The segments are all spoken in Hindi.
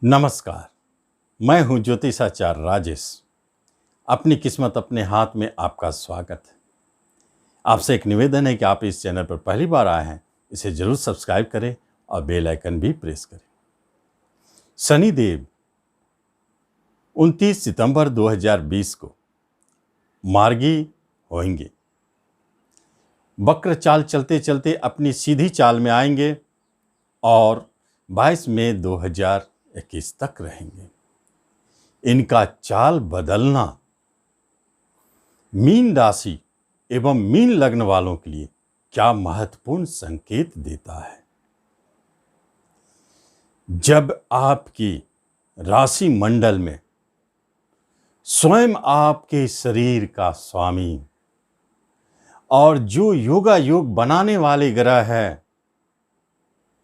नमस्कार। मैं हूं ज्योतिषाचार्य राजेश। अपनी किस्मत अपने हाथ में आपका स्वागत है। आपसे एक निवेदन है कि आप इस चैनल पर पहली बार आए हैं, इसे जरूर सब्सक्राइब करें और बेल आइकन भी प्रेस करें। शनिदेव 29 सितंबर 2020 को मार्गी होंगे। वक्र चाल चलते चलते अपनी सीधी चाल में आएंगे और 22 मई 2021 तक रहेंगे। इनका चाल बदलना मीन राशि एवं मीन लग्न वालों के लिए क्या महत्वपूर्ण संकेत देता है। जब आपकी राशि मंडल में स्वयं आपके शरीर का स्वामी और जो योगा योग बनाने वाले ग्रह है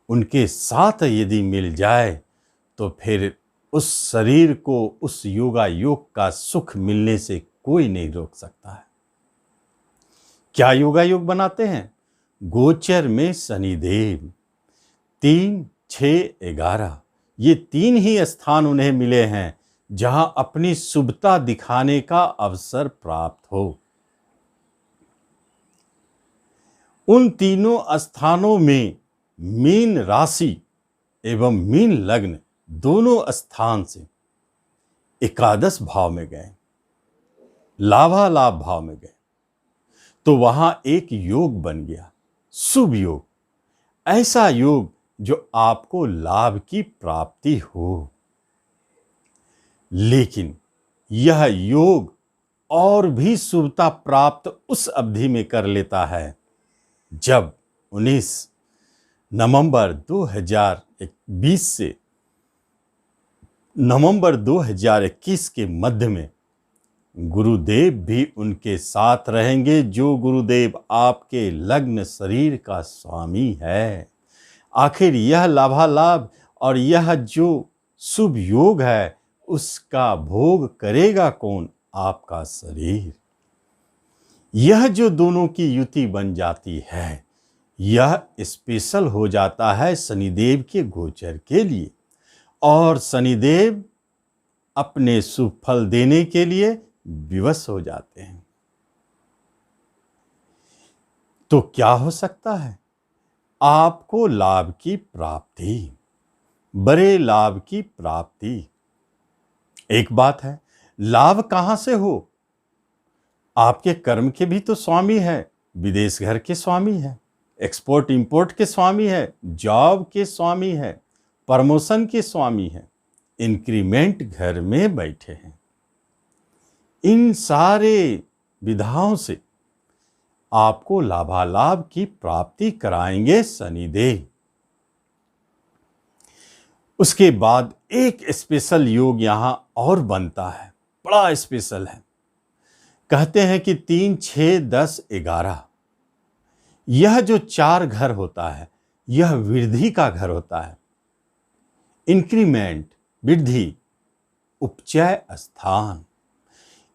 उनके साथ यदि मिल जाए तो फिर उस शरीर को उस योगा योग का सुख मिलने से कोई नहीं रोक सकता है। क्या योगा योग बनाते हैं? गोचर में शनिदेव 3, 6, 11 ये 3 ही स्थान उन्हें मिले हैं जहां अपनी शुभता दिखाने का अवसर प्राप्त हो। उन तीनों स्थानों में मीन राशि एवं मीन लग्न दोनों स्थान से एकादश भाव में गए, लाभालाभ भाव में गए, तो वहां एक योग बन गया, शुभ योग, ऐसा योग जो आपको लाभ की प्राप्ति हो। लेकिन यह योग और भी शुभता प्राप्त उस अवधि में कर लेता है जब 19 नवंबर 2020 से नवंबर 2021 के मध्य में गुरुदेव भी उनके साथ रहेंगे, जो गुरुदेव आपके लग्न शरीर का स्वामी है। आखिर यह लाभालाभ और यह जो शुभ योग है उसका भोग करेगा कौन? आपका शरीर। यह जो दोनों की युति बन जाती है यह स्पेशल हो जाता है शनिदेव के गोचर के लिए, और शनिदेव अपने शुभ फल देने के लिए विवश हो जाते हैं। तो क्या हो सकता है? आपको लाभ की प्राप्ति, बड़े लाभ की प्राप्ति। एक बात है, लाभ कहां से हो? आपके कर्म के भी तो स्वामी है, विदेश घर के स्वामी है, एक्सपोर्ट इंपोर्ट के स्वामी है, जॉब के स्वामी है, प्रमोशन के स्वामी है, इंक्रीमेंट घर में बैठे हैं। इन सारे विधाओं से आपको लाभालाभ की प्राप्ति कराएंगे शनिदेव। उसके बाद एक स्पेशल योग यहां और बनता है, बड़ा स्पेशल है। कहते हैं कि 3, 6, 10, 11 यह जो 4 घर होता है यह वृद्धि का घर होता है। इंक्रीमेंट, वृद्धि, उपचय स्थान।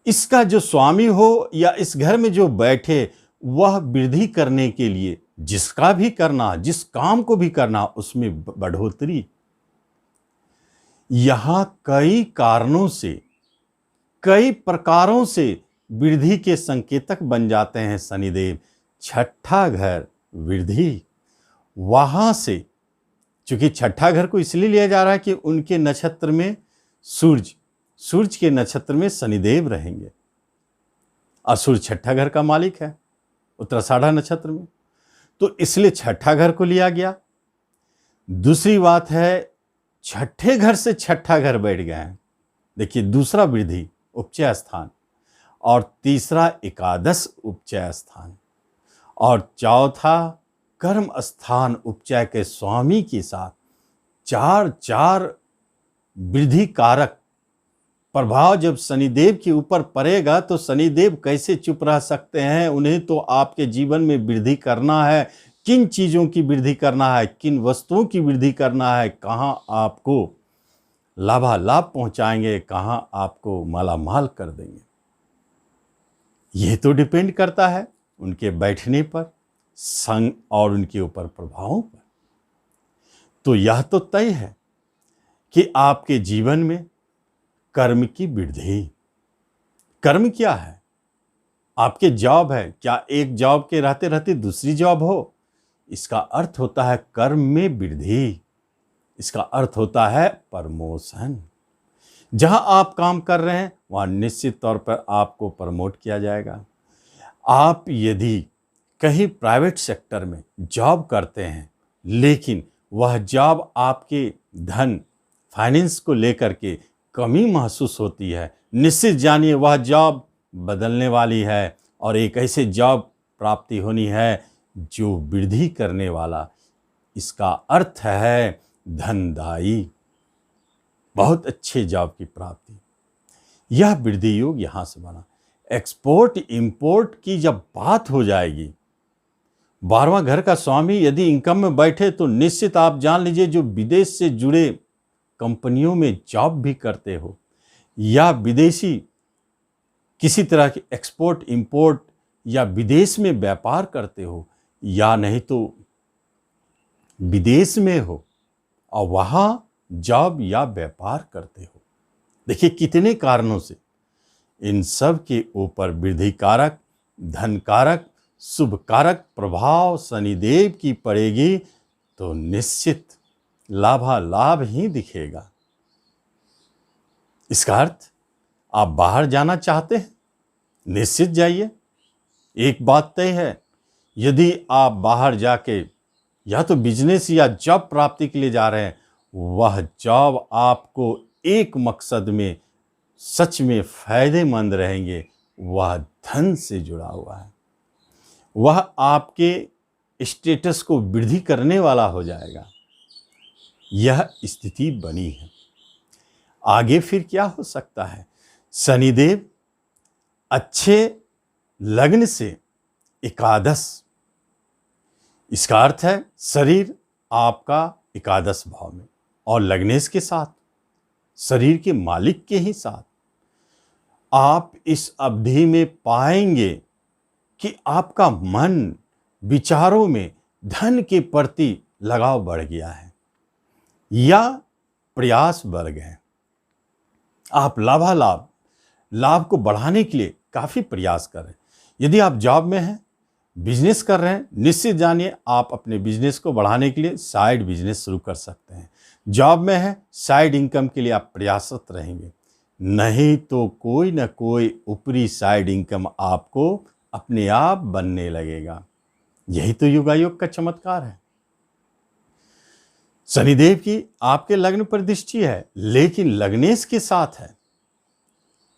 इसका जो स्वामी हो या इस घर में जो बैठे वह वृद्धि करने के लिए जिसका भी करना, जिस काम को भी करना उसमें बढ़ोतरी। यहां कई कारणों से, कई प्रकारों से वृद्धि के संकेतक बन जाते हैं शनिदेव। छठा घर वृद्धि, वहां से, चूंकि छठा घर को इसलिए लिया जा रहा है कि उनके नक्षत्र में सूर्य के नक्षत्र में शनिदेव रहेंगे और सूर्य छठा घर का मालिक है उत्तराषाढ़ा नक्षत्र में, तो इसलिए छठा घर को लिया गया। दूसरी बात है, छठे घर से छठा घर बैठ गए हैं। देखिए, दूसरा वृद्धि उपचय स्थान, और तीसरा एकादश उपचय स्थान, और चौथा कर्म स्थान उपचय के स्वामी के साथ 4 वृद्धि कारक प्रभाव जब शनिदेव के ऊपर पड़ेगा तो शनिदेव कैसे चुप रह सकते हैं? उन्हें तो आपके जीवन में वृद्धि करना है। किन चीजों की वृद्धि करना है, किन वस्तुओं की वृद्धि करना है, कहां आपको लाभालाभ पहुंचाएंगे, कहां आपको मालामाल कर देंगे, यह तो डिपेंड करता है उनके बैठने पर, संग और उनके ऊपर प्रभावों पर। तो यह तो तय है कि आपके जीवन में कर्म की वृद्धि। कर्म क्या है? आपके जॉब है, क्या एक जॉब के रहते रहते दूसरी जॉब हो? इसका अर्थ होता है कर्म में वृद्धि। इसका अर्थ होता है प्रमोशन। जहां आप काम कर रहे हैं वहां निश्चित तौर पर आपको प्रमोट किया जाएगा। आप यदि कहीं प्राइवेट सेक्टर में जॉब करते हैं, लेकिन वह जॉब आपके धन फाइनेंस को लेकर के कमी महसूस होती है, निश्चित जानिए वह जॉब बदलने वाली है और एक ऐसे जॉब प्राप्ति होनी है जो वृद्धि करने वाला। इसका अर्थ है धनदायी, बहुत अच्छे जॉब की प्राप्ति। यह वृद्धि योग यहां से बना। एक्सपोर्ट इंपोर्ट की जब बात हो जाएगी, 12वां घर का स्वामी यदि इनकम में बैठे तो निश्चित आप जान लीजिए जो विदेश से जुड़े कंपनियों में जॉब भी करते हो या विदेशी किसी तरह की एक्सपोर्ट इंपोर्ट या विदेश में व्यापार करते हो या नहीं तो विदेश में हो और वहां जॉब या व्यापार करते हो, देखिए कितने कारणों से इन सब के ऊपर वृद्धि कारक, धन कारक, शुभ कारक प्रभाव शनिदेव की पड़ेगी तो निश्चित लाभालाभ ही दिखेगा। इसका अर्थ आप बाहर जाना चाहते हैं, निश्चित जाइए। एक बात तय है, यदि आप बाहर जाके या तो बिजनेस या जॉब प्राप्ति के लिए जा रहे हैं, वह जॉब आपको एक मकसद में सच में फायदेमंद रहेंगे, वह धन से जुड़ा हुआ है, वह आपके स्टेटस को वृद्धि करने वाला हो जाएगा। यह स्थिति बनी है। आगे फिर क्या हो सकता है? शनिदेव अच्छे लग्न से एकादश, इसका अर्थ है शरीर आपका एकादश भाव में और लग्नेश के साथ, शरीर के मालिक के ही साथ, आप इस अवधि में पाएंगे कि आपका मन विचारों में धन के प्रति लगाव बढ़ गया है या प्रयास बढ़ गए। आप लाभ को बढ़ाने के लिए काफी प्रयास कर रहे हैं। यदि आप जॉब में हैं, बिजनेस कर रहे हैं, निश्चित जानिए आप अपने बिजनेस को बढ़ाने के लिए साइड बिजनेस शुरू कर सकते हैं। जॉब में है, साइड इनकम के लिए आप प्रयासरत रहेंगे, नहीं तो कोई ना कोई ऊपरी साइड इनकम आपको अपने आप बनने लगेगा। यही तो युगायोग का चमत्कार है। शनिदेव की आपके लग्न पर दृष्टि है, लेकिन लग्नेश के साथ है,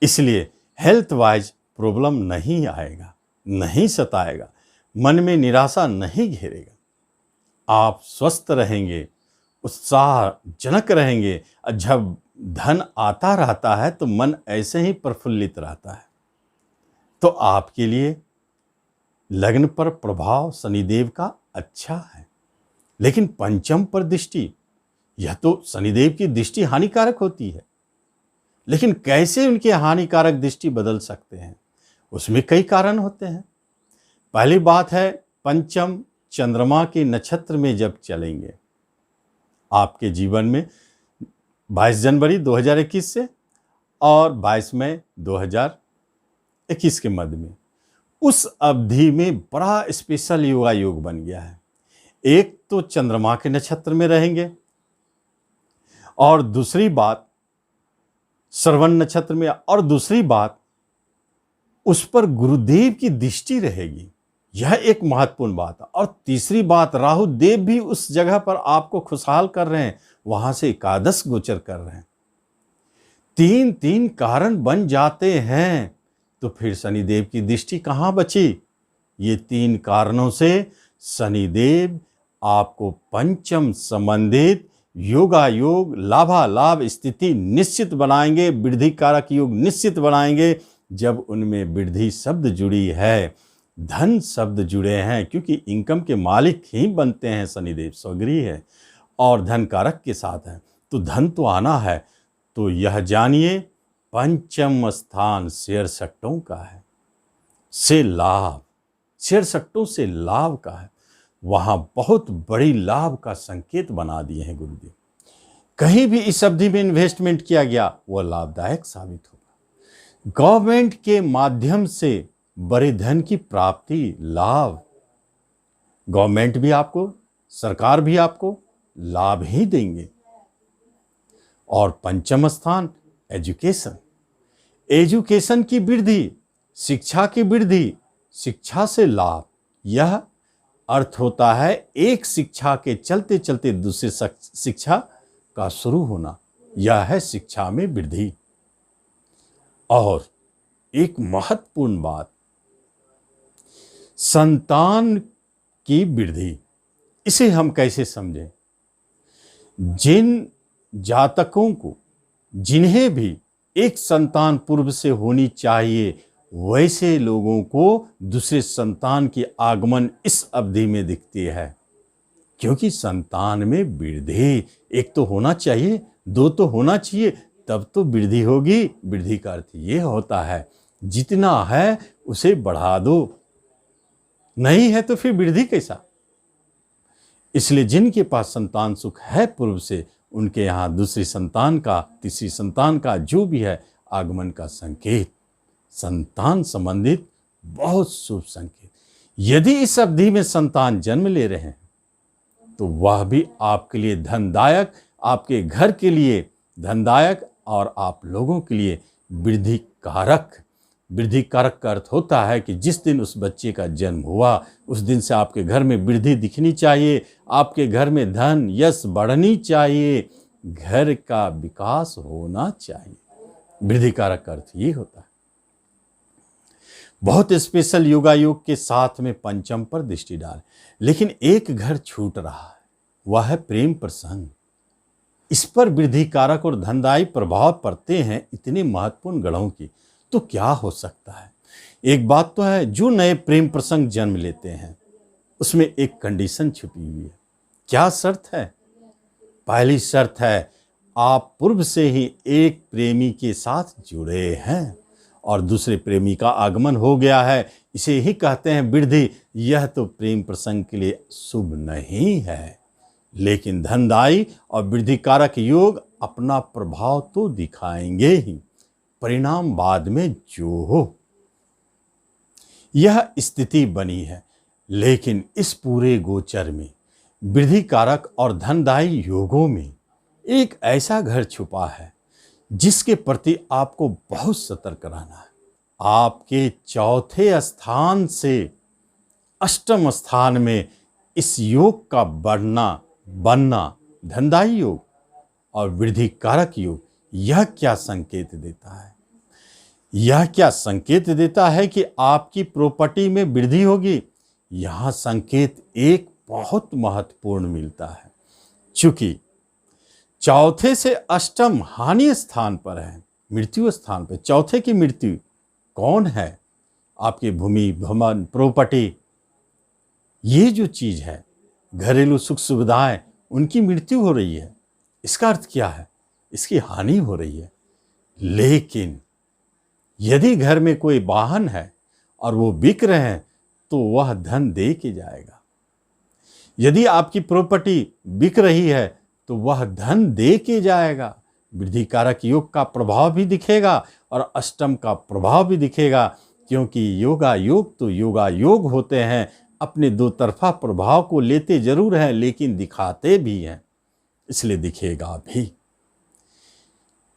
इसलिए हेल्थ वाइज प्रॉब्लम नहीं आएगा, नहीं सताएगा, मन में निराशा नहीं घेरेगा। आप स्वस्थ रहेंगे, उत्साहजनक रहेंगे। जब धन आता रहता है तो मन ऐसे ही प्रफुल्लित रहता है। तो आपके लिए लग्न पर प्रभाव शनिदेव का अच्छा है, लेकिन पंचम पर दृष्टि, यह तो शनिदेव की दृष्टि हानिकारक होती है, लेकिन कैसे उनके हानिकारक दृष्टि बदल सकते हैं, उसमें कई कारण होते हैं। पहली बात है, पंचम चंद्रमा के नक्षत्र में जब चलेंगे आपके जीवन में 22 जनवरी 2021 से और 22 मई 2021 के मध्य में, उस अवधि में बड़ा स्पेशल योगा योग बन गया है। एक तो चंद्रमा के नक्षत्र में रहेंगे और दूसरी बात श्रवण नक्षत्र में, और दूसरी बात उस पर गुरुदेव की दृष्टि रहेगी, यह एक महत्वपूर्ण बात है। और तीसरी बात, राहु देव भी उस जगह पर आपको खुशहाल कर रहे हैं, वहां से एकादश गोचर कर रहे हैं। तीन कारण बन जाते हैं तो फिर शनिदेव की दृष्टि कहां बची? ये 3 कारणों से शनिदेव आपको पंचम संबंधित योगायोग लाभालाभ स्थिति निश्चित बनाएंगे, वृद्धि कारक योग निश्चित बनाएंगे। जब उनमें वृद्धि शब्द जुड़ी है, धन शब्द जुड़े हैं, क्योंकि इनकम के मालिक ही बनते हैं शनिदेव, स्वगृह है और धन कारक के साथ है, तो धन तो आना है। तो यह जानिए पंचम स्थान शेयर सट्टों का है, से लाभ, शेयर सट्टों से लाभ का है, वहां बहुत बड़ी लाभ का संकेत बना दिए हैं गुरुदेव। कहीं भी इस अवधि में इन्वेस्टमेंट किया गया वह लाभदायक साबित होगा। गवर्नमेंट के माध्यम से बड़े धन की प्राप्ति, लाभ, गवर्नमेंट भी आपको, सरकार भी आपको लाभ ही देंगे। और पंचम स्थान एजुकेशन, एजुकेशन की वृद्धि, शिक्षा की वृद्धि, शिक्षा से लाभ। यह अर्थ होता है एक शिक्षा के चलते चलते दूसरे शिक्षा का शुरू होना, यह है शिक्षा में वृद्धि। और एक महत्वपूर्ण बात, संतान की वृद्धि। इसे हम कैसे समझें? जिन जातकों को, जिन्हें भी एक संतान पूर्व से होनी चाहिए, वैसे लोगों को दूसरे संतान की आगमन इस अवधि में दिखती है। क्योंकि संतान में वृद्धि, एक तो होना चाहिए, दो तो होना चाहिए, तब तो वृद्धि होगी। वृद्धि का अर्थ ये होता है जितना है उसे बढ़ा दो, नहीं है तो फिर वृद्धि कैसा। इसलिए जिनके पास संतान सुख है पूर्व से, उनके यहाँ दूसरी संतान का, तीसरी संतान का, जो भी है आगमन का संकेत, संतान संबंधित बहुत शुभ संकेत। यदि इस अवधि में संतान जन्म ले रहे हैं तो वह भी आपके लिए धनदायक, आपके घर के लिए धनदायक और आप लोगों के लिए वृद्धि कारक। वृद्धि कारक का अर्थ होता है कि जिस दिन उस बच्चे का जन्म हुआ उस दिन से आपके घर में वृद्धि दिखनी चाहिए, आपके घर में धन यश बढ़नी चाहिए, घर का विकास होना चाहिए। वृद्धि कारक का अर्थ ये होता है। बहुत स्पेशल योगायोग के साथ में पंचम पर दृष्टि डाल, लेकिन एक घर छूट रहा है, वह है प्रेम प्रसंग। इस पर वृद्धि कारक और धनदायी प्रभाव पड़ते हैं इतने महत्वपूर्ण गणों की, तो क्या हो सकता है? एक बात तो है, जो नए प्रेम प्रसंग जन्म लेते हैं उसमें एक कंडीशन छुपी हुई है। क्या शर्त है? पहली शर्त है आप पूर्व से ही एक प्रेमी के साथ जुड़े हैं और दूसरे प्रेमी का आगमन हो गया है, इसे ही कहते हैं वृद्धि। यह तो प्रेम प्रसंग के लिए शुभ नहीं है, लेकिन धनदायी और वृद्धि कारक योग अपना प्रभाव तो दिखाएंगे ही, परिणाम बाद में जो हो। यह स्थिति बनी है, लेकिन इस पूरे गोचर में वृद्धि कारक और धनदायी योगों में एक ऐसा घर छुपा है जिसके प्रति आपको बहुत सतर्क रहना है। आपके चौथे स्थान से अष्टम स्थान में इस योग का बनना धनदायी योग और वृद्धि कारक योग, यह क्या संकेत देता है? यह क्या संकेत देता है कि आपकी प्रॉपर्टी में वृद्धि होगी। यहां संकेत एक बहुत महत्वपूर्ण मिलता है, चूंकि चौथे से अष्टम हानि स्थान पर है, मृत्यु स्थान पर। चौथे की मृत्यु कौन है? आपकी भूमि, भवन, प्रॉपर्टी, ये जो चीज है, घरेलू सुख सुविधाएं, उनकी मृत्यु हो रही है। इसका अर्थ क्या है? इसकी हानि हो रही है। लेकिन यदि घर में कोई वाहन है और वो बिक रहे हैं तो वह धन दे के जाएगा। यदि आपकी प्रॉपर्टी बिक रही है तो वह धन दे के जाएगा। वृद्धि कारक योग का प्रभाव भी दिखेगा और अष्टम का प्रभाव भी दिखेगा, क्योंकि योगा योग तो योगा योग होते हैं, अपने दो तरफा प्रभाव को लेते जरूर हैं लेकिन दिखाते भी हैं, इसलिए दिखेगा भी।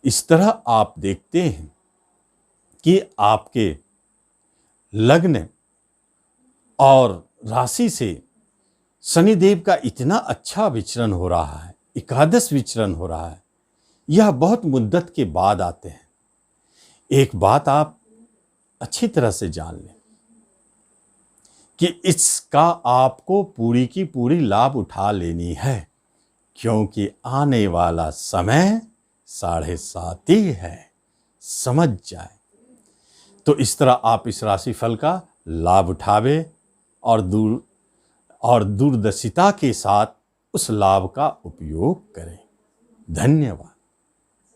इस तरह आप देखते हैं कि आपके लग्न और राशि से शनिदेव का इतना अच्छा विचरण हो रहा है, एकादश विचरण हो रहा है। यह बहुत मुद्दत के बाद आते हैं। एक बात आप अच्छी तरह से जान लें कि इसका आपको पूरी की पूरी लाभ उठा लेनी है, क्योंकि आने वाला समय 7.5 ही है, समझ जाए। तो इस तरह आप इस राशिफल का लाभ उठावे और दूरदर्शिता के साथ उस लाभ का उपयोग करें। धन्यवाद।